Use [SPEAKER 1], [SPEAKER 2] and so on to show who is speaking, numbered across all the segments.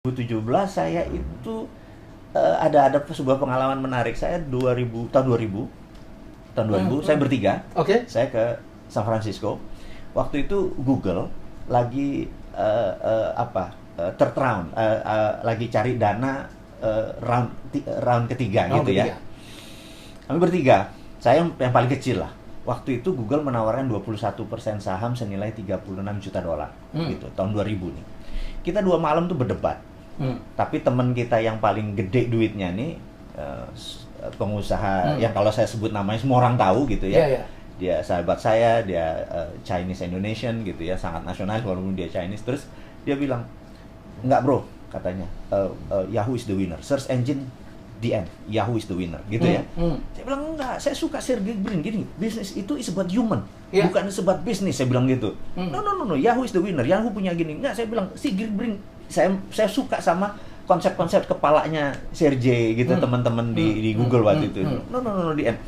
[SPEAKER 1] 2017 saya itu ada sebuah pengalaman menarik. Saya tahun 2000 saya bertiga.
[SPEAKER 2] Oke.
[SPEAKER 1] Saya ke San Francisco. Waktu itu Google lagi third round, lagi cari dana round ketiga gitu ya. Kami bertiga. Saya yang paling kecil lah. Waktu itu Google menawarkan 21% saham senilai 36 juta dolar gitu, tahun 2000 nih. Kita 2 malam tuh berdebat. Tapi teman kita yang paling gede duitnya nih, pengusaha yang kalau saya sebut namanya semua orang tahu gitu ya. Dia sahabat saya, dia Chinese Indonesian gitu ya, sangat nasionalis walaupun dia Chinese. Terus dia bilang, enggak bro, katanya, Yahoo is the winner, search engine the end, Yahoo is the winner gitu ya. Saya bilang enggak, saya suka Sergey Brin gini, bisnis itu is about human, bukan about bisnis, saya bilang gitu. No, Yahoo is the winner, Yahoo punya gini. Enggak, saya bilang Sergey Brin, saya suka sama konsep-konsep kepalanya Sergey gitu, teman-teman di Google waktu itu. No, the end.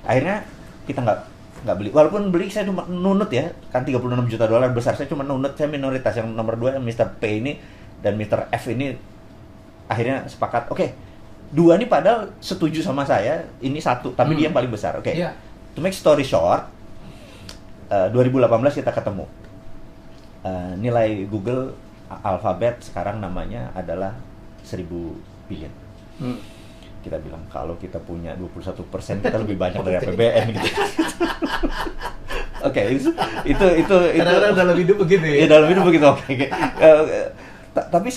[SPEAKER 1] Akhirnya kita nggak beli, walaupun beli saya cuma nunut ya, kan 36 juta dolar besar, saya cuma nunut, saya minoritas. Yang nomor 2 Mr. P ini dan Mr. F ini akhirnya sepakat, oke. 2 ini padahal setuju sama saya, ini 1, tapi dia yang paling besar. Oke. To make story short, 2018 kita ketemu. Nilai Google Alphabet sekarang namanya adalah 1000 billion. Kita bilang kalau kita punya 21% kita lebih banyak dari APBN gitu. Oke, itu
[SPEAKER 2] Kadang-kadang dalam hidup begitu ya.
[SPEAKER 1] Ya dalam hidup begitu. Oke. Tapi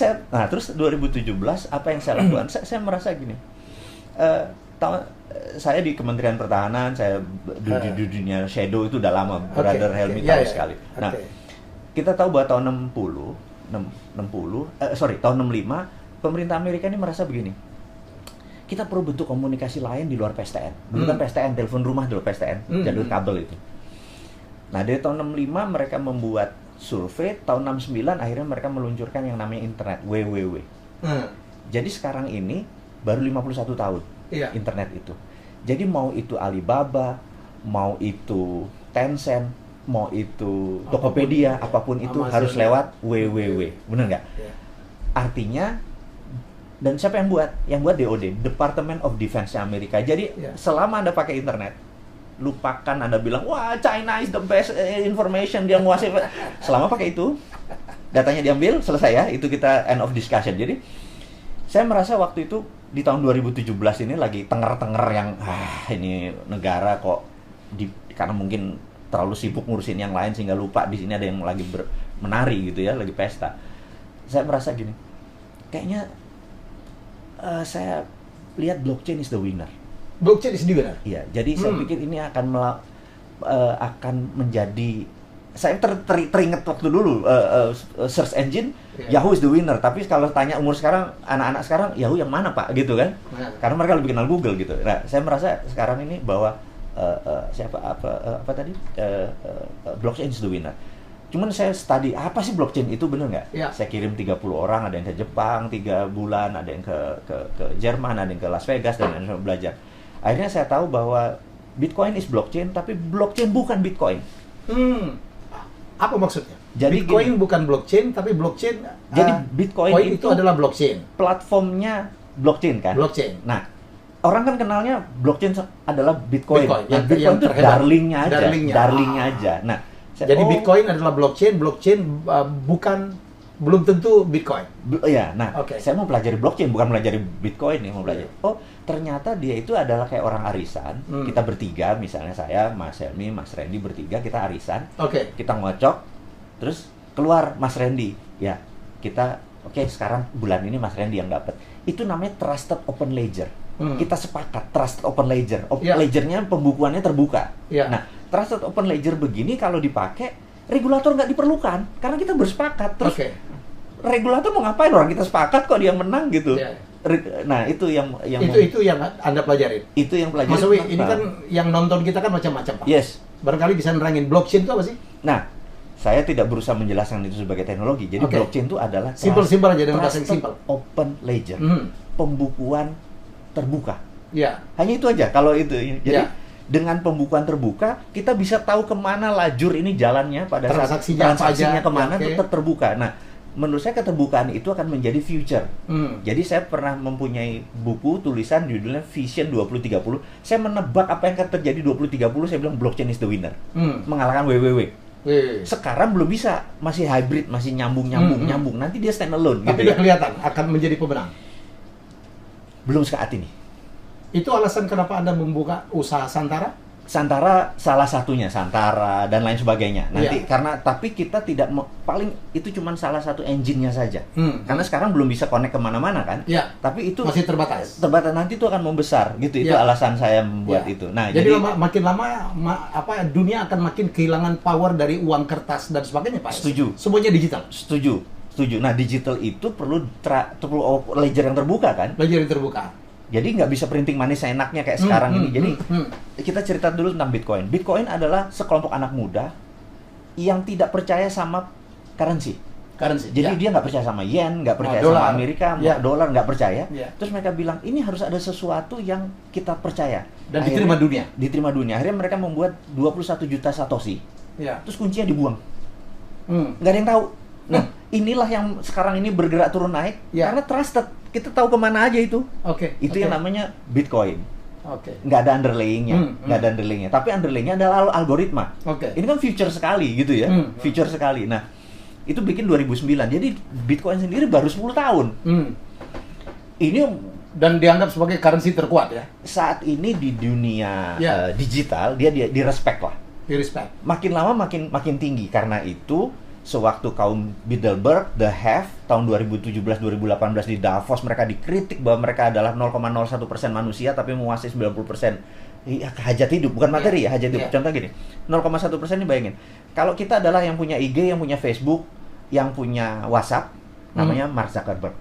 [SPEAKER 1] terus 2017 apa yang saya lakukan? Saya merasa gini. Saya di Kementerian Pertahanan, saya di dunia shadow itu udah lama. Brother Helmi tahu sekali. Nah, kita tahu bahwa tahun tahun 65 pemerintah Amerika ini merasa begini. Kita perlu bentuk komunikasi lain di luar PSTN. Dulu kan PSTN, telepon rumah dulu PSTN, jalur kabel itu. Nah, dari tahun 65 mereka membuat survei, tahun 69 akhirnya mereka meluncurkan yang namanya internet, WWW. Jadi sekarang ini baru 51 tahun internet itu. Jadi mau itu Alibaba, mau itu Tencent, mau itu Tokopedia, apapun itu Amazon harus lewat WWW. Bener nggak? Artinya, dan siapa yang buat? Yang buat DoD, Department of Defense Amerika. Jadi selama Anda pakai internet, lupakan Anda bilang, wah China is the best information, dia menguasai. Selama pakai itu, datanya diambil, selesai ya, itu kita end of discussion. Jadi, saya merasa waktu itu, di tahun 2017 ini lagi tenger-tenger yang, ini negara kok, karena mungkin terlalu sibuk ngurusin yang lain, sehingga lupa di sini ada yang lagi menari gitu ya, lagi pesta. Saya merasa gini, kayaknya, saya lihat blockchain is the winner.
[SPEAKER 2] Blockchain is the winner?
[SPEAKER 1] Iya, jadi saya pikir ini akan menjadi, saya teringat waktu dulu search engine Yahoo is the winner, tapi kalau tanya umur sekarang, anak-anak sekarang Yahoo yang mana Pak gitu kan? Karena mereka lebih kenal Google gitu. Nah, saya merasa sekarang ini bahwa blockchain is the winner. Cuman saya study apa sih blockchain itu, bener nggak? Saya kirim 30 orang, ada yang ke Jepang 3 bulan, ada yang ke Jerman, ada yang ke Las Vegas, dan belajar. Akhirnya saya tahu bahwa Bitcoin is blockchain, tapi blockchain bukan Bitcoin.
[SPEAKER 2] Apa maksudnya?
[SPEAKER 1] Jadi
[SPEAKER 2] Bitcoin bukan blockchain, tapi blockchain.
[SPEAKER 1] Jadi Bitcoin
[SPEAKER 2] itu adalah blockchain.
[SPEAKER 1] Platformnya blockchain kan?
[SPEAKER 2] Blockchain.
[SPEAKER 1] Nah, orang kan kenalnya blockchain adalah Bitcoin.
[SPEAKER 2] Yang
[SPEAKER 1] Bitcoin itu darlingnya aja. Nah,
[SPEAKER 2] jadi Bitcoin adalah blockchain belum tentu Bitcoin.
[SPEAKER 1] Saya mau pelajari blockchain, bukan pelajari Bitcoin nih, mau belajar. Oh, ternyata dia itu adalah kayak orang arisan. Kita bertiga, misalnya saya, Mas Helmi, Mas Randy bertiga, kita arisan. Kita ngocok, terus keluar Mas Randy. Ya, kita sekarang bulan ini Mas Randy yang dapat. Itu namanya Trusted Open Ledger. Kita sepakat Trusted Open Ledger. Ledgernya pembukuannya terbuka. Nah, Trusted Open Ledger begini kalau dipakai, regulator nggak diperlukan karena kita bersepakat. Terus regulator mau ngapain, orang kita sepakat kok dia menang gitu. Nah, itu yang
[SPEAKER 2] Anda pelajarin.
[SPEAKER 1] Itu yang pelajarin.
[SPEAKER 2] Mas Owi, ini kan yang nonton kita kan macam-macam, Pak.
[SPEAKER 1] Yes.
[SPEAKER 2] Barangkali bisa nerangin blockchain itu apa sih?
[SPEAKER 1] Nah, saya tidak berusaha menjelaskan itu sebagai teknologi. Jadi blockchain itu adalah
[SPEAKER 2] simpel aja dengan bahasa yang simpel.
[SPEAKER 1] Open ledger. Pembukuan terbuka. Hanya itu aja kalau itu. Jadi dengan pembukuan terbuka, kita bisa tahu kemana lajur ini jalannya pada saat transaksinya kemana itu terbuka. Nah, menurut saya keterbukaan itu akan menjadi future. Jadi saya pernah mempunyai buku tulisan judulnya Vision 2030. Saya menebak apa yang akan terjadi 2030, saya bilang blockchain is the winner. Mengalahkan WWW. Sekarang belum bisa, masih hybrid, masih nyambung. Nanti dia stand alone.
[SPEAKER 2] Tapi
[SPEAKER 1] gitu
[SPEAKER 2] udah kelihatan akan menjadi pemenang.
[SPEAKER 1] Belum saat ini.
[SPEAKER 2] Itu alasan kenapa Anda membuka usaha Santara?
[SPEAKER 1] Santara salah satunya, Santara dan lain sebagainya. Nanti karena tapi kita tidak paling itu cuma salah satu engine-nya saja. Karena sekarang belum bisa connect kemana-mana kan. Tapi itu
[SPEAKER 2] masih terbatas.
[SPEAKER 1] Terbatas, nanti itu akan membesar gitu. Itu alasan saya membuat itu. Nah,
[SPEAKER 2] jadi makin lama dunia akan makin kehilangan power dari uang kertas dan sebagainya, Pak.
[SPEAKER 1] Setuju.
[SPEAKER 2] Semuanya digital.
[SPEAKER 1] Setuju. Nah, digital itu perlu ledger yang terbuka kan?
[SPEAKER 2] Ledger yang terbuka.
[SPEAKER 1] Jadi nggak bisa printing money seenaknya kayak sekarang ini. Jadi kita cerita dulu tentang Bitcoin. Bitcoin adalah sekelompok anak muda yang tidak percaya sama currency. Jadi dia nggak percaya sama yen, nggak percaya sama Amerika, dolar nggak percaya. Terus mereka bilang ini harus ada sesuatu yang kita percaya.
[SPEAKER 2] Dan akhirnya,
[SPEAKER 1] diterima dunia. Akhirnya mereka membuat 21 juta satoshi. Terus kuncinya dibuang. Nggak ada yang tahu. Nah, inilah yang sekarang ini bergerak turun naik karena trusted. Kita tahu kemana aja itu. Itu yang namanya Bitcoin. Nggak ada underlayingnya. Tapi underlayingnya adalah algoritma. Ini kan future sekali gitu ya. Future sekali. Nah, itu bikin 2009. Jadi Bitcoin sendiri baru 10 tahun. Ini
[SPEAKER 2] dan dianggap sebagai currency terkuat ya.
[SPEAKER 1] Saat ini di dunia digital dia di respect lah. Makin lama makin tinggi. Karena itu sewaktu kaum Bilderberg, The Have, tahun 2017-2018 di Davos, mereka dikritik bahwa mereka adalah 0,01% manusia tapi menguasai 90% hajat hidup, bukan materi ya, hajat hidup. Contoh gini, 0,1% ini bayangin, kalau kita adalah yang punya IG, yang punya Facebook, yang punya WhatsApp, namanya Mark Zuckerberg.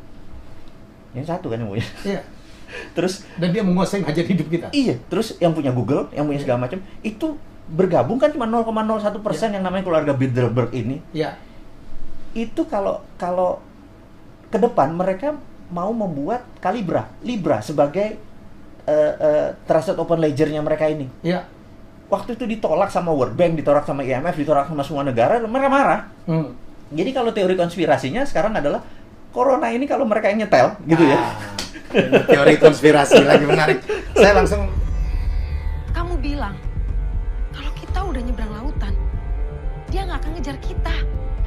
[SPEAKER 1] Yang satu kan yang punya. Terus
[SPEAKER 2] dan dia menguasai hajat hidup kita.
[SPEAKER 1] Iya, terus yang punya Google, yang punya segala macam, itu bergabung kan cuma 0,01% yang namanya keluarga Bilderberg ini. Itu kalau ke depan mereka mau membuat Libra sebagai trusted open ledger-nya mereka ini. Waktu itu ditolak sama World Bank, ditolak sama IMF, ditolak sama semua negara, mereka marah. Jadi kalau teori konspirasinya sekarang adalah corona ini kalau mereka yang nyetel gitu ya.
[SPEAKER 2] Teori konspirasi lagi menarik. Saya langsung
[SPEAKER 3] kamu bilang kalau kita udah nyebrang lautan, dia nggak akan ngejar kita.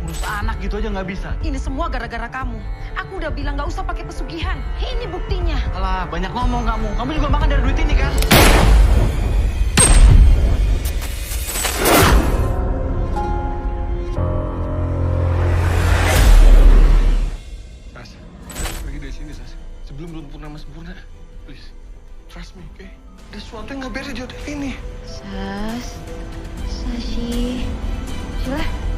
[SPEAKER 4] Urus anak gitu aja nggak bisa.
[SPEAKER 3] Ini semua gara-gara kamu. Aku udah bilang nggak usah pakai pesugihan. Ini buktinya.
[SPEAKER 4] Alah, banyak ngomong kamu. Kamu juga makan dari duit ini kan?
[SPEAKER 5] Sas, pergi dari sini, Sas. Sebelum purnama sempurna. Please, trust me, oke? Ada sesuatu yang nggak beres di hotel ini.
[SPEAKER 6] Sashi, Sheila.